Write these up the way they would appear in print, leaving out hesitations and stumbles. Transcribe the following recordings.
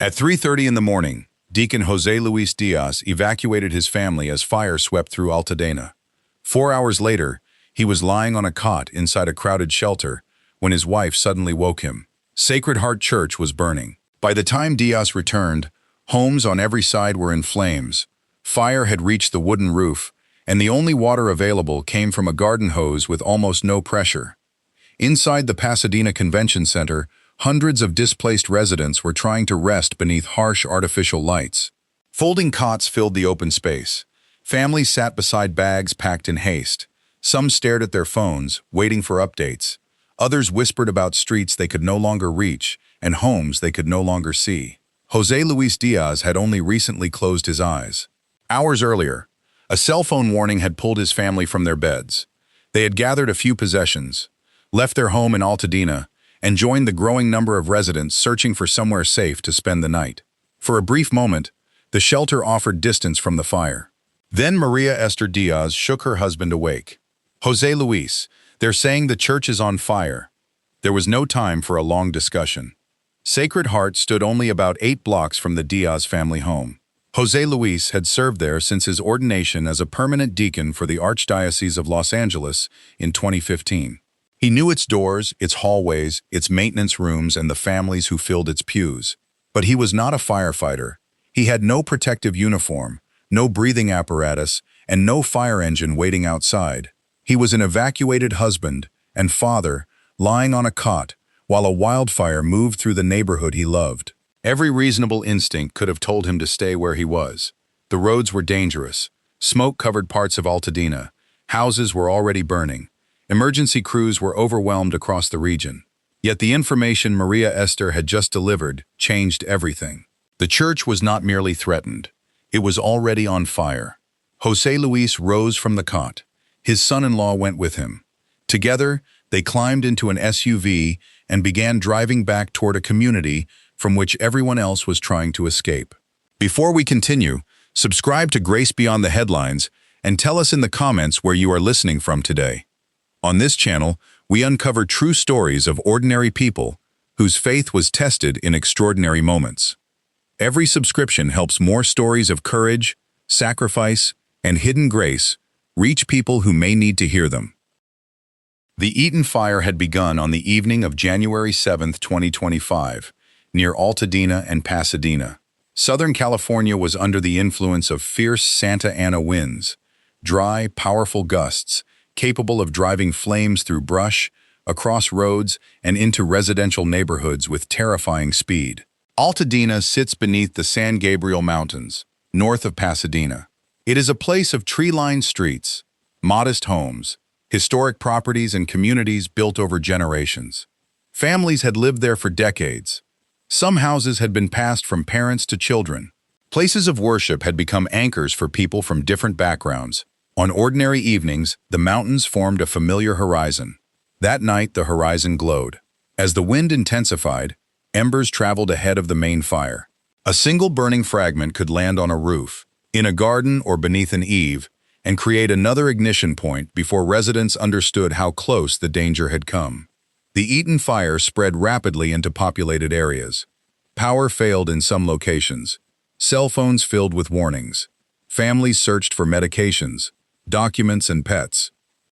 At 3:30 in the morning, Deacon José Luis Diaz evacuated his family as fire swept through Altadena. 4 hours later, he was lying on a cot inside a crowded shelter when his wife suddenly woke him. Sacred Heart Church was burning. By the time Diaz returned, homes on every side were in flames. Fire had reached the wooden roof, and the only water available came from a garden hose with almost no pressure. Inside the Pasadena Convention Center, hundreds of displaced residents were trying to rest beneath harsh artificial lights. Folding cots filled the open space. Families sat beside bags packed in haste. Some stared at their phones, waiting for updates. Others whispered about streets they could no longer reach and homes they could no longer see. José Luis Diaz had only recently closed his eyes. Hours earlier, a cell phone warning had pulled his family from their beds. They had gathered a few possessions, left their home in Altadena, and joined the growing number of residents searching for somewhere safe to spend the night. For a brief moment, the shelter offered distance from the fire. Then Maria Esther Diaz shook her husband awake. "José Luis, they're saying the church is on fire." There was no time for a long discussion. Sacred Heart stood only about 8 blocks from the Diaz family home. José Luis had served there since his ordination as a permanent deacon for the Archdiocese of Los Angeles in 2015. He knew its doors, its hallways, its maintenance rooms, and the families who filled its pews. But he was not a firefighter. He had no protective uniform, no breathing apparatus, and no fire engine waiting outside. He was an evacuated husband and father lying on a cot while a wildfire moved through the neighborhood he loved. Every reasonable instinct could have told him to stay where he was. The roads were dangerous. Smoke covered parts of Altadena. Houses were already burning. Emergency crews were overwhelmed across the region. Yet the information Maria Esther had just delivered changed everything. The church was not merely threatened. It was already on fire. José Luis rose from the cot. His son-in-law went with him. Together, they climbed into an SUV and began driving back toward a community from which everyone else was trying to escape. Before we continue, subscribe to Grace Beyond the Headlines and tell us in the comments where you are listening from today. On this channel, we uncover true stories of ordinary people whose faith was tested in extraordinary moments. Every subscription helps more stories of courage, sacrifice, and hidden grace reach people who may need to hear them. The Eaton Fire had begun on the evening of January 7, 2025, near Altadena and Pasadena. Southern California was under the influence of fierce Santa Ana winds, dry, powerful gusts, capable of driving flames through brush, across roads, and into residential neighborhoods with terrifying speed. Altadena sits beneath the San Gabriel Mountains, north of Pasadena. It is a place of tree-lined streets, modest homes, historic properties, and communities built over generations. Families had lived there for decades. Some houses had been passed from parents to children. Places of worship had become anchors for people from different backgrounds. On ordinary evenings, the mountains formed a familiar horizon. That night, the horizon glowed. As the wind intensified, embers traveled ahead of the main fire. A single burning fragment could land on a roof, in a garden, or beneath an eave, and create another ignition point before residents understood how close the danger had come. The Eaton Fire spread rapidly into populated areas. Power failed in some locations. Cell phones filled with warnings. Families searched for medications, documents, and pets.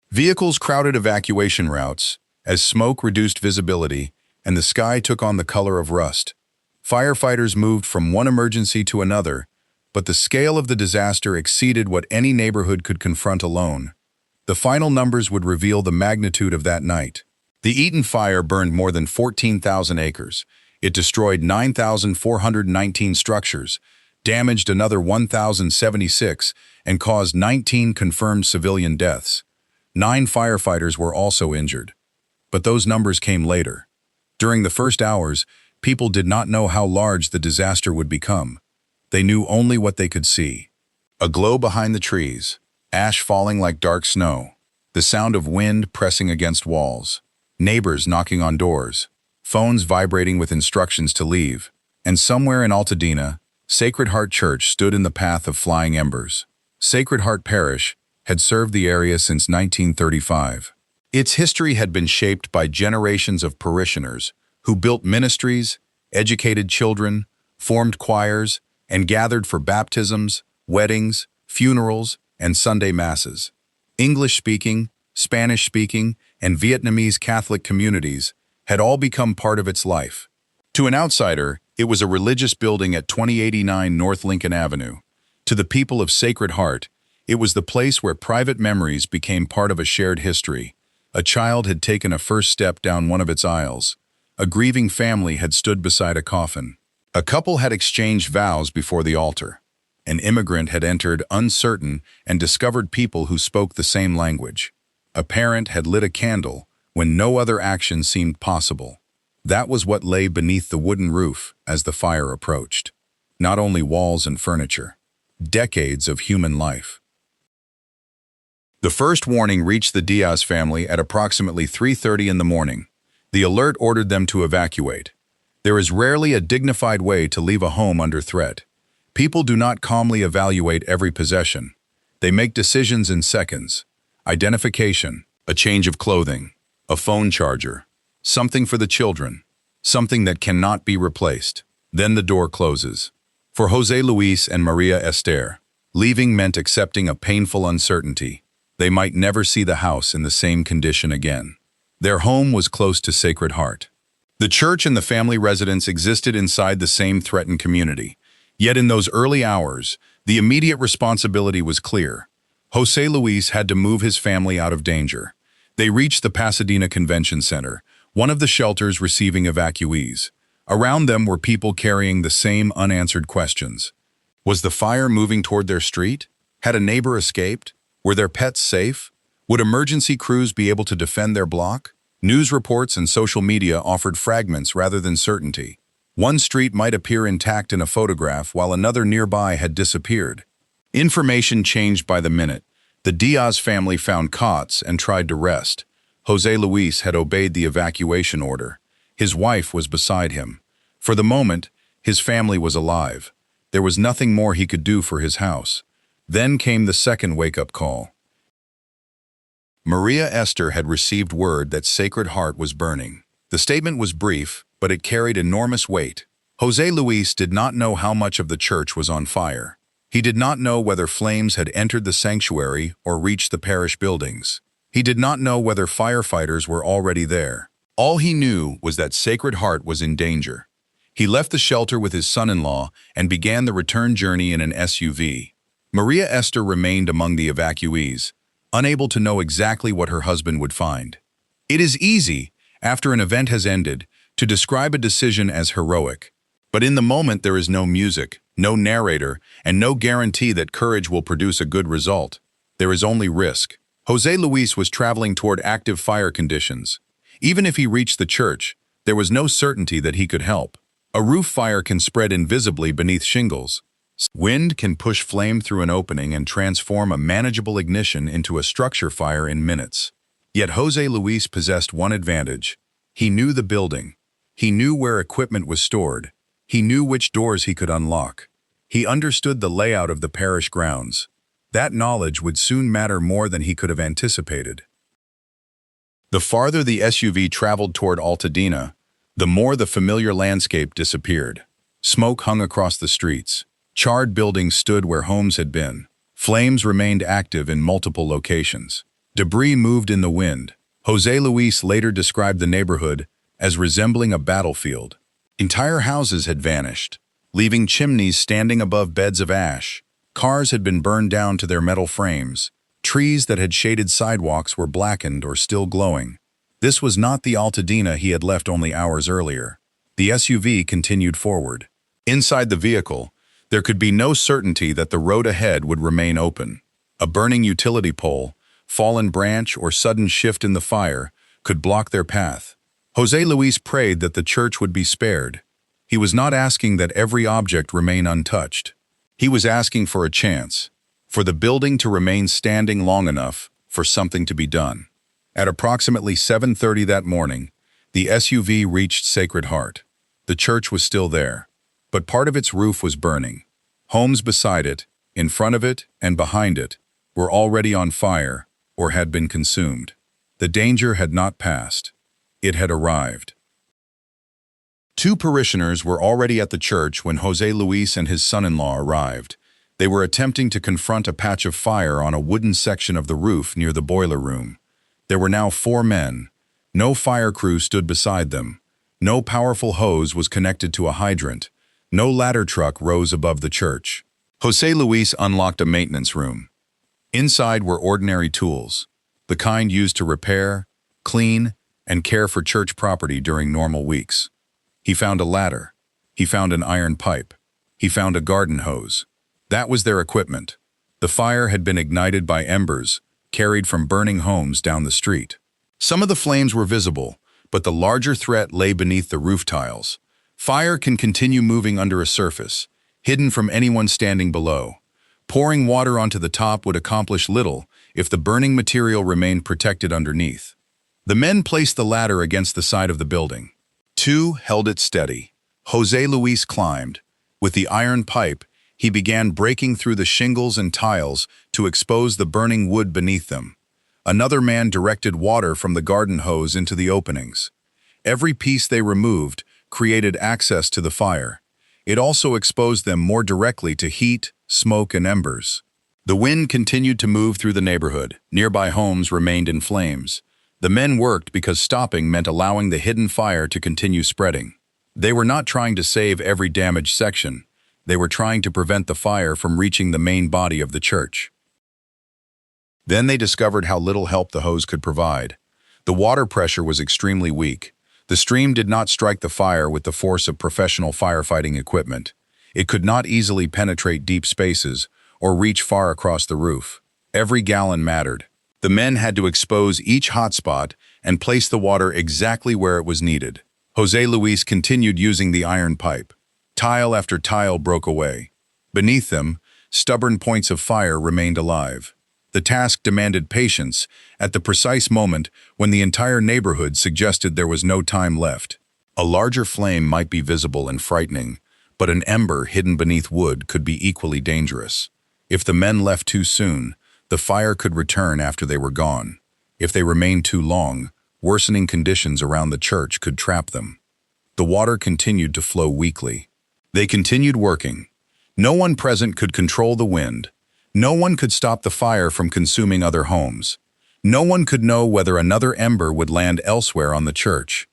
Vehicles crowded evacuation routes as smoke reduced visibility and the sky took on the color of rust. Firefighters moved from one emergency to another, but the scale of the disaster exceeded what any neighborhood could confront alone. The final numbers would reveal the magnitude of that night. The Eaton Fire burned more than 14,000 acres. It destroyed 9,419 structures, damaged another 1,076, and caused 19 confirmed civilian deaths. 9 firefighters were also injured. But those numbers came later. During the first hours, people did not know how large the disaster would become. They knew only what they could see. A glow behind the trees, ash falling like dark snow, the sound of wind pressing against walls, neighbors knocking on doors, phones vibrating with instructions to leave, and somewhere in Altadena, Sacred Heart Church stood in the path of flying embers. Sacred Heart Parish had served the area since 1935. Its history had been shaped by generations of parishioners who built ministries, educated children, formed choirs, and gathered for baptisms, weddings, funerals, and Sunday masses. English-speaking, Spanish-speaking, and Vietnamese Catholic communities had all become part of its life. To an outsider, it was a religious building at 2089 North Lincoln Avenue. To the people of Sacred Heart, it was the place where private memories became part of a shared history. A child had taken a first step down one of its aisles. A grieving family had stood beside a coffin. A couple had exchanged vows before the altar. An immigrant had entered uncertain and discovered people who spoke the same language. A parent had lit a candle when no other action seemed possible. That was what lay beneath the wooden roof as the fire approached. Not only walls and furniture, decades of human life. The first warning reached the Diaz family at approximately 3:30 in the morning. The alert ordered them to evacuate. There is rarely a dignified way to leave a home under threat. People do not calmly evaluate every possession. They make decisions in seconds. Identification, a change of clothing, a phone charger, something for the children, something that cannot be replaced. Then the door closes. For Jose Luis and Maria Esther, leaving meant accepting a painful uncertainty. They might never see the house in the same condition again. Their home was close to Sacred Heart. The church and the family residence existed inside the same threatened community. Yet in those early hours, the immediate responsibility was clear. Jose Luis had to move his family out of danger. They reached the Pasadena Convention Center, one of the shelters receiving evacuees. Around them were people carrying the same unanswered questions. Was the fire moving toward their street? Had a neighbor escaped? Were their pets safe? Would emergency crews be able to defend their block? News reports and social media offered fragments rather than certainty. One street might appear intact in a photograph while another nearby had disappeared. Information changed by the minute. The Diaz family found cots and tried to rest. Jose Luis had obeyed the evacuation order. His wife was beside him. For the moment, his family was alive. There was nothing more he could do for his house. Then came the second wake-up call. Maria Esther had received word that Sacred Heart was burning. The statement was brief, but it carried enormous weight. Jose Luis did not know how much of the church was on fire. He did not know whether flames had entered the sanctuary or reached the parish buildings. He did not know whether firefighters were already there. All he knew was that Sacred Heart was in danger. He left the shelter with his son-in-law and began the return journey in an SUV. Maria Esther remained among the evacuees, unable to know exactly what her husband would find. It is easy, after an event has ended, to describe a decision as heroic. But in the moment there is no music, no narrator, and no guarantee that courage will produce a good result. There is only risk. Jose Luis was traveling toward active fire conditions. Even if he reached the church, there was no certainty that he could help. A roof fire can spread invisibly beneath shingles. Wind can push flame through an opening and transform a manageable ignition into a structure fire in minutes. Yet Jose Luis possessed one advantage. He knew the building. He knew where equipment was stored. He knew which doors he could unlock. He understood the layout of the parish grounds. That knowledge would soon matter more than he could have anticipated. The farther the SUV traveled toward Altadena, the more the familiar landscape disappeared. Smoke hung across the streets. Charred buildings stood where homes had been. Flames remained active in multiple locations. Debris moved in the wind. Jose Luis later described the neighborhood as resembling a battlefield. Entire houses had vanished, leaving chimneys standing above beds of ash. Cars had been burned down to their metal frames. Trees that had shaded sidewalks were blackened or still glowing. This was not the Altadena he had left only hours earlier. The SUV continued forward. Inside the vehicle, there could be no certainty that the road ahead would remain open. A burning utility pole, fallen branch, or sudden shift in the fire could block their path. Jose Luis prayed that the church would be spared. He was not asking that every object remain untouched. He was asking for a chance, for the building to remain standing long enough for something to be done. At approximately 7:30 that morning, the SUV reached Sacred Heart. The church was still there, but part of its roof was burning. Homes beside it, in front of it, and behind it were already on fire or had been consumed. The danger had not passed. It had arrived. Two parishioners were already at the church when José Luis and his son-in-law arrived. They were attempting to confront a patch of fire on a wooden section of the roof near the boiler room. There were now 4 men. No fire crew stood beside them. No powerful hose was connected to a hydrant. No ladder truck rose above the church. José Luis unlocked a maintenance room. Inside were ordinary tools, the kind used to repair, clean, and care for church property during normal weeks. He found a ladder. He found an iron pipe. He found a garden hose. That was their equipment. The fire had been ignited by embers, carried from burning homes down the street. Some of the flames were visible, but the larger threat lay beneath the roof tiles. Fire can continue moving under a surface, hidden from anyone standing below. Pouring water onto the top would accomplish little if the burning material remained protected underneath. The men placed the ladder against the side of the building. 2 held it steady. José Luis climbed. With the iron pipe, he began breaking through the shingles and tiles to expose the burning wood beneath them. Another man directed water from the garden hose into the openings. Every piece they removed created access to the fire. It also exposed them more directly to heat, smoke, and embers. The wind continued to move through the neighborhood. Nearby homes remained in flames. The men worked because stopping meant allowing the hidden fire to continue spreading. They were not trying to save every damaged section. They were trying to prevent the fire from reaching the main body of the church. Then they discovered how little help the hose could provide. The water pressure was extremely weak. The stream did not strike the fire with the force of professional firefighting equipment. It could not easily penetrate deep spaces or reach far across the roof. Every gallon mattered. The men had to expose each hotspot and place the water exactly where it was needed. José Luis continued using the iron pipe. Tile after tile broke away. Beneath them, stubborn points of fire remained alive. The task demanded patience at the precise moment when the entire neighborhood suggested there was no time left. A larger flame might be visible and frightening, but an ember hidden beneath wood could be equally dangerous. If the men left too soon, the fire could return after they were gone. If they remained too long, worsening conditions around the church could trap them. The water continued to flow weakly. They continued working. No one present could control the wind. No one could stop the fire from consuming other homes. No one could know whether another ember would land elsewhere on the church.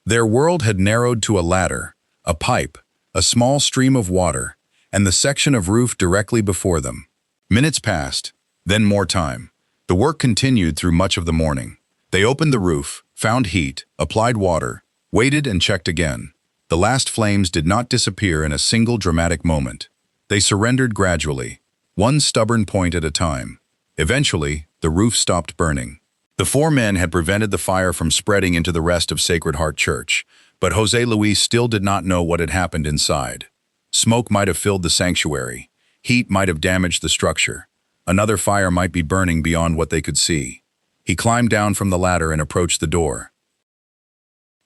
Their world had narrowed to a ladder, a pipe, a small stream of water, and the section of roof directly before them. Minutes passed, then more time. The work continued through much of the morning. They opened the roof, found heat, applied water, waited and checked again. The last flames did not disappear in a single dramatic moment. They surrendered gradually, one stubborn point at a time. Eventually, the roof stopped burning. The 4 men had prevented the fire from spreading into the rest of Sacred Heart Church, but José Luis still did not know what had happened inside. Smoke might have filled the sanctuary. Heat might have damaged the structure. Another fire might be burning beyond what they could see. He climbed down from the ladder and approached the door.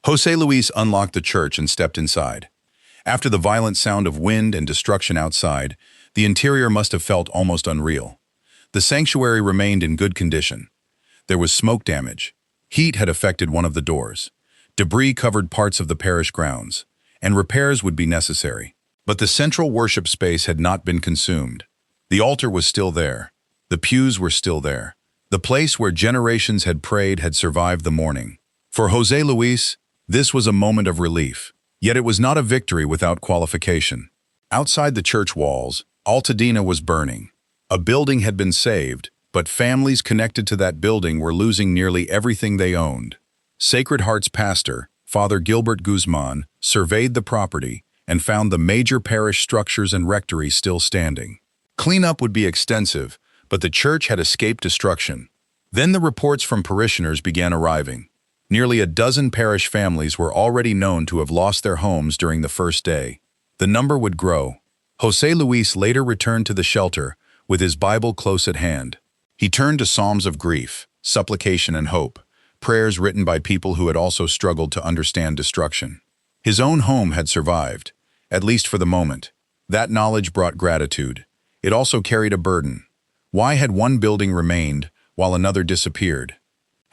José Luis unlocked the church and stepped inside. After the violent sound of wind and destruction outside, the interior must have felt almost unreal. The sanctuary remained in good condition. There was smoke damage. Heat had affected one of the doors. Debris covered parts of the parish grounds, and repairs would be necessary. But the central worship space had not been consumed. The altar was still there. The pews were still there. The place where generations had prayed had survived the morning. For José Luis, this was a moment of relief. Yet it was not a victory without qualification. Outside the church walls, Altadena was burning. A building had been saved, but families connected to that building were losing nearly everything they owned. Sacred Heart's pastor, Father Gilbert Guzman, surveyed the property and found the major parish structures and rectory still standing. Cleanup would be extensive, but the church had escaped destruction. Then the reports from parishioners began arriving. Nearly a dozen parish families were already known to have lost their homes during the first day. The number would grow. José Luis later returned to the shelter with his Bible close at hand. He turned to psalms of grief, supplication, and hope, prayers written by people who had also struggled to understand destruction. His own home had survived, at least for the moment. That knowledge brought gratitude. It also carried a burden. Why had one building remained while another disappeared?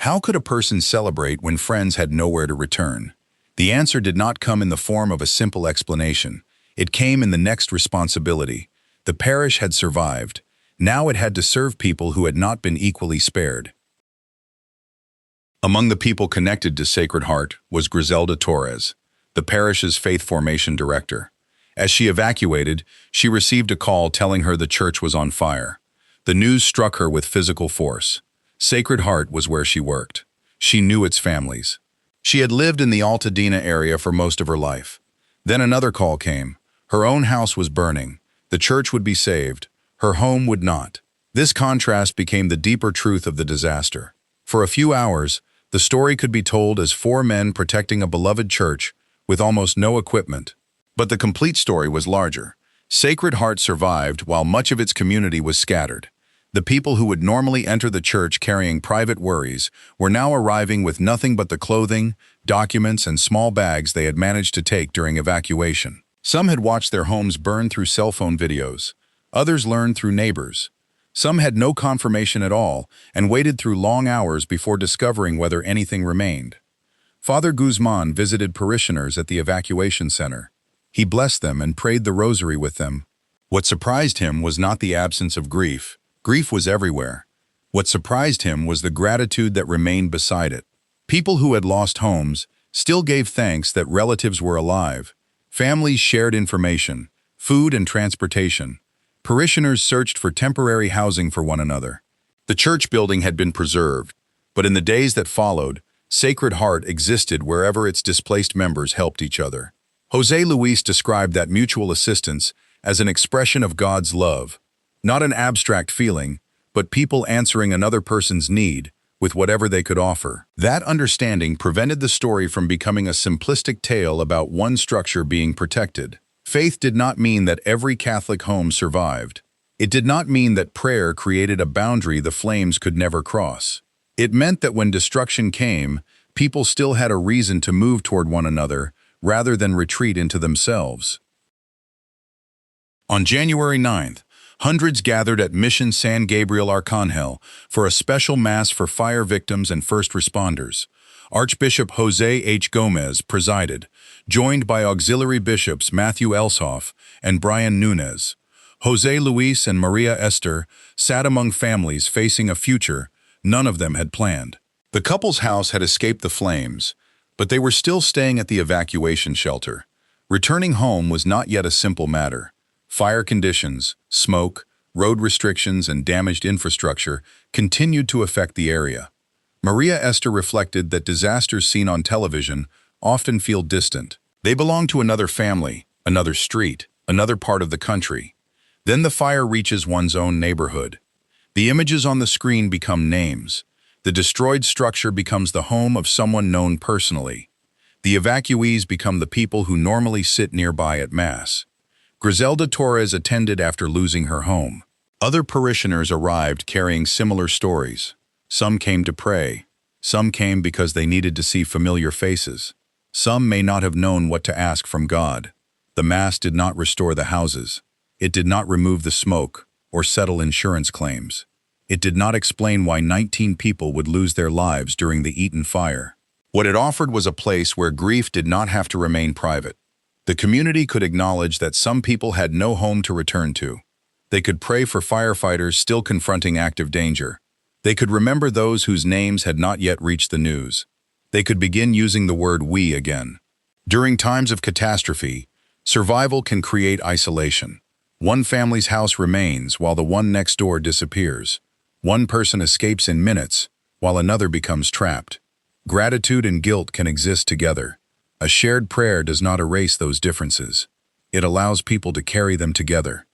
How could a person celebrate when friends had nowhere to return? The answer did not come in the form of a simple explanation. It came in the next responsibility. The parish had survived. Now it had to serve people who had not been equally spared. Among the people connected to Sacred Heart was Griselda Torres, the parish's faith formation director. As she evacuated, she received a call telling her the church was on fire. The news struck her with physical force. Sacred Heart was where she worked. She knew its families. She had lived in the Altadena area for most of her life. Then another call came. Her own house was burning. The church would be saved. Her home would not. This contrast became the deeper truth of the disaster. For a few hours, the story could be told as four men protecting a beloved church with almost no equipment. But the complete story was larger. Sacred Heart survived while much of its community was scattered. The people who would normally enter the church carrying private worries were now arriving with nothing but the clothing, documents, and small bags they had managed to take during evacuation. Some had watched their homes burn through cell phone videos. Others learned through neighbors. Some had no confirmation at all and waited through long hours before discovering whether anything remained. Father Guzman visited parishioners at the evacuation center. He blessed them and prayed the rosary with them. What surprised him was not the absence of grief. Grief was everywhere. What surprised him was the gratitude that remained beside it. People who had lost homes still gave thanks that relatives were alive. Families shared information, food and transportation. Parishioners searched for temporary housing for one another. The church building had been preserved, but in the days that followed, Sacred Heart existed wherever its displaced members helped each other. José Luis described that mutual assistance as an expression of God's love, not an abstract feeling, but people answering another person's need with whatever they could offer. That understanding prevented the story from becoming a simplistic tale about one structure being protected. Faith did not mean that every Catholic home survived. It did not mean that prayer created a boundary the flames could never cross. It meant that when destruction came, people still had a reason to move toward one another rather than retreat into themselves. On January 9th, hundreds gathered at Mission San Gabriel Arcangel for a special mass for fire victims and first responders. Archbishop José H. Gomez presided, joined by auxiliary bishops Matthew Elshoff and Brian Nunez. José Luis and Maria Esther sat among families facing a future none of them had planned. The couple's house had escaped the flames, but they were still staying at the evacuation shelter. Returning home was not yet a simple matter. Fire conditions, smoke, road restrictions, and damaged infrastructure continued to affect the area. Maria Esther reflected that disasters seen on television often feel distant. They belong to another family, another street, another part of the country. Then the fire reaches one's own neighborhood. The images on the screen become names. The destroyed structure becomes the home of someone known personally. The evacuees become the people who normally sit nearby at Mass. Griselda Torres attended after losing her home. Other parishioners arrived carrying similar stories. Some came to pray. Some came because they needed to see familiar faces. Some may not have known what to ask from God. The Mass did not restore the houses. It did not remove the smoke or settle insurance claims. It did not explain why 19 people would lose their lives during the Eaton Fire. What it offered was a place where grief did not have to remain private. The community could acknowledge that some people had no home to return to. They could pray for firefighters still confronting active danger. They could remember those whose names had not yet reached the news. They could begin using the word "we" again. During times of catastrophe, survival can create isolation. One family's house remains while the one next door disappears. One person escapes in minutes while another becomes trapped. Gratitude and guilt can exist together. A shared prayer does not erase those differences. It allows people to carry them together.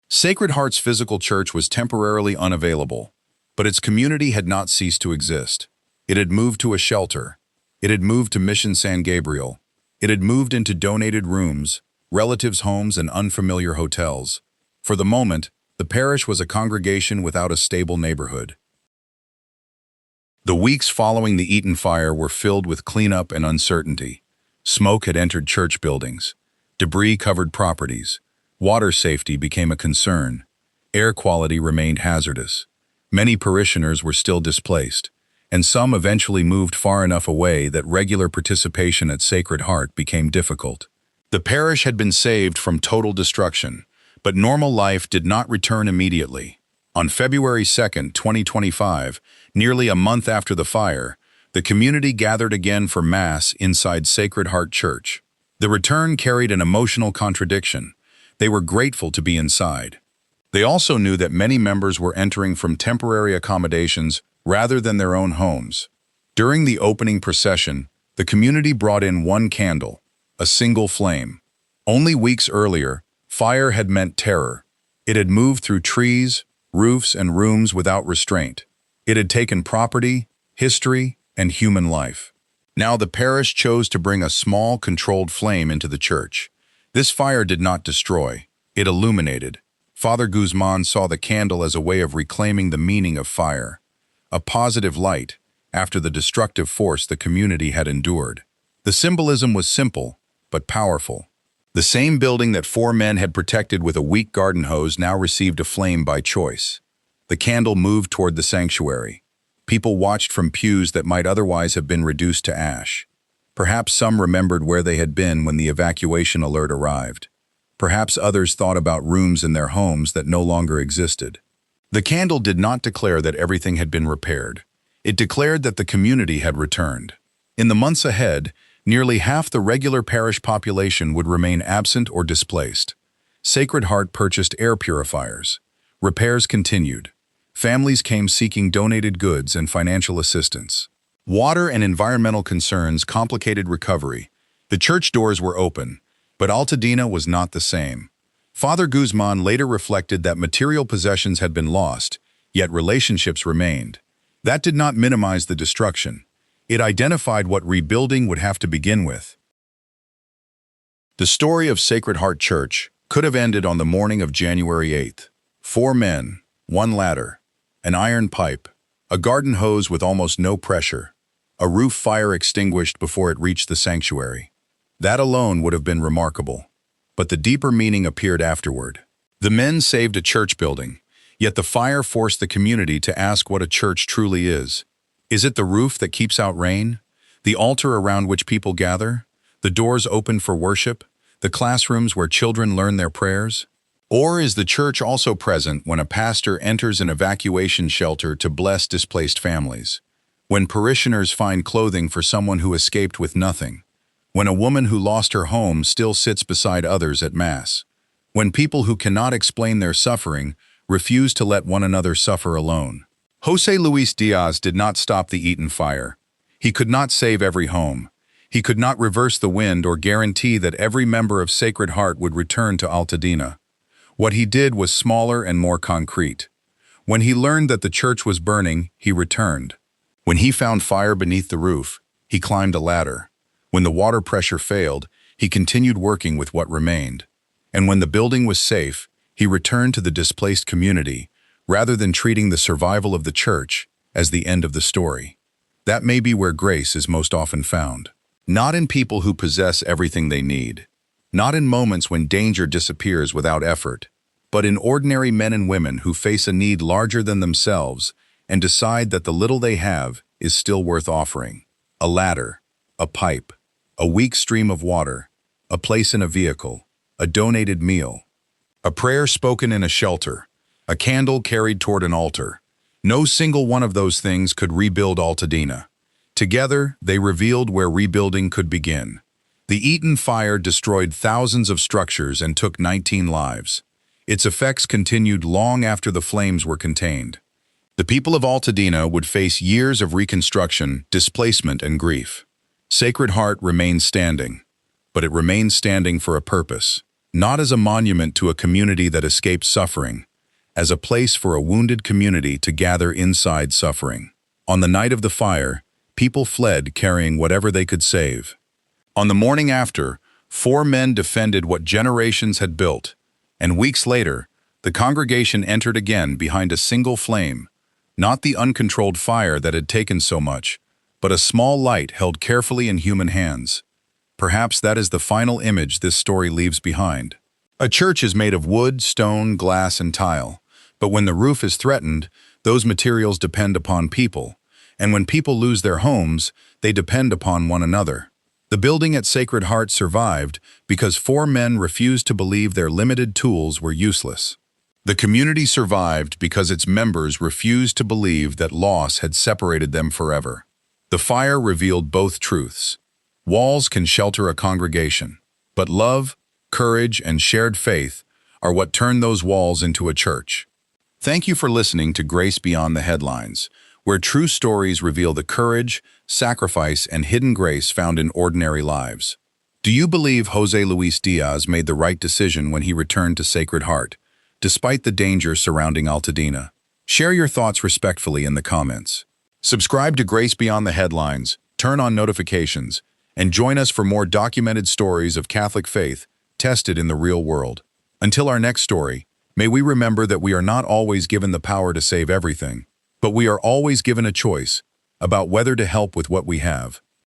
Sacred Heart's physical church was temporarily unavailable, but its community had not ceased to exist. It had moved to a shelter. It had moved to Mission San Gabriel. It had moved into donated rooms, relatives' homes, and unfamiliar hotels. For the moment, the parish was a congregation without a stable neighborhood. The weeks following the Eaton Fire were filled with cleanup and uncertainty. Smoke had entered church buildings. Debris covered properties. Water safety became a concern. Air quality remained hazardous. Many parishioners were still displaced, and some eventually moved far enough away that regular participation at Sacred Heart became difficult. The parish had been saved from total destruction, but normal life did not return immediately. On February 2, 2025, nearly a month after the fire, the community gathered again for Mass inside Sacred Heart Church. The return carried an emotional contradiction. They were grateful to be inside. They also knew that many members were entering from temporary accommodations rather than their own homes. During the opening procession, the community brought in one candle, a single flame. Only weeks earlier, fire had meant terror. It had moved through trees, roofs, and rooms without restraint. It had taken property, history, and human life. Now the parish chose to bring a small, controlled flame into the church. This fire did not destroy, it illuminated. Father Guzman saw the candle as a way of reclaiming the meaning of fire, a positive light after the destructive force the community had endured. The symbolism was simple, but powerful. The same building that 4 men had protected with a weak garden hose now received a flame by choice. The candle moved toward the sanctuary. People watched from pews that might otherwise have been reduced to ash. Perhaps some remembered where they had been when the evacuation alert arrived. Perhaps others thought about rooms in their homes that no longer existed. The candle did not declare that everything had been repaired. It declared that the community had returned. In the months ahead, nearly half the regular parish population would remain absent or displaced. Sacred Heart purchased air purifiers. Repairs continued. Families came seeking donated goods and financial assistance. Water and environmental concerns complicated recovery. The church doors were open, but Altadena was not the same. Father Guzman later reflected that material possessions had been lost, yet relationships remained. That did not minimize the destruction. It identified what rebuilding would have to begin with. The story of Sacred Heart Church could have ended on the morning of January 8th. 4 men, 1 ladder, an iron pipe, a garden hose with almost no pressure, a roof fire extinguished before it reached the sanctuary. That alone would have been remarkable. But the deeper meaning appeared afterward. The men saved a church building, yet the fire forced the community to ask what a church truly is. Is it the roof that keeps out rain? The altar around which people gather? The doors open for worship? The classrooms where children learn their prayers? Or is the church also present when a pastor enters an evacuation shelter to bless displaced families? When parishioners find clothing for someone who escaped with nothing? When a woman who lost her home still sits beside others at Mass? When people who cannot explain their suffering refuse to let one another suffer alone? José Luis Diaz did not stop the Eaton Fire. He could not save every home. He could not reverse the wind or guarantee that every member of Sacred Heart would return to Altadena. What he did was smaller and more concrete. When he learned that the church was burning, he returned. When he found fire beneath the roof, he climbed a ladder. When the water pressure failed, he continued working with what remained. And when the building was safe, he returned to the displaced community, rather than treating the survival of the church as the end of the story. That may be where grace is most often found. Not in people who possess everything they need. Not in moments when danger disappears without effort, but in ordinary men and women who face a need larger than themselves and decide that the little they have is still worth offering. A ladder, a pipe, a weak stream of water, a place in a vehicle, a donated meal, a prayer spoken in a shelter, a candle carried toward an altar. No single one of those things could rebuild Altadena. Together, they revealed where rebuilding could begin. The Eaton Fire destroyed thousands of structures and took 19 lives. Its effects continued long after the flames were contained. The people of Altadena would face years of reconstruction, displacement, and grief. Sacred Heart remained standing, but it remained standing for a purpose, not as a monument to a community that escaped suffering, as a place for a wounded community to gather inside suffering. On the night of the fire, people fled carrying whatever they could save. On the morning after, 4 men defended what generations had built, and weeks later, the congregation entered again behind a single flame, not the uncontrolled fire that had taken so much, but a small light held carefully in human hands. Perhaps that is the final image this story leaves behind. A church is made of wood, stone, glass, and tile, but when the roof is threatened, those materials depend upon people, and when people lose their homes, they depend upon one another. The building at Sacred Heart survived because 4 men refused to believe their limited tools were useless. The community survived because its members refused to believe that loss had separated them forever. The fire revealed both truths. Walls can shelter a congregation, but love, courage, and shared faith are what turn those walls into a church. Thank you for listening to Grace Beyond the Headlines, where true stories reveal the courage, sacrifice, and hidden grace found in ordinary lives. Do you believe Jose Luis Diaz made the right decision when he returned to Sacred Heart, despite the danger surrounding Altadena? Share your thoughts respectfully in the comments. Subscribe to Grace Beyond the Headlines, turn on notifications, and join us for more documented stories of Catholic faith tested in the real world. Until our next story, may we remember that we are not always given the power to save everything, but we are always given a choice about whether to help with what we have.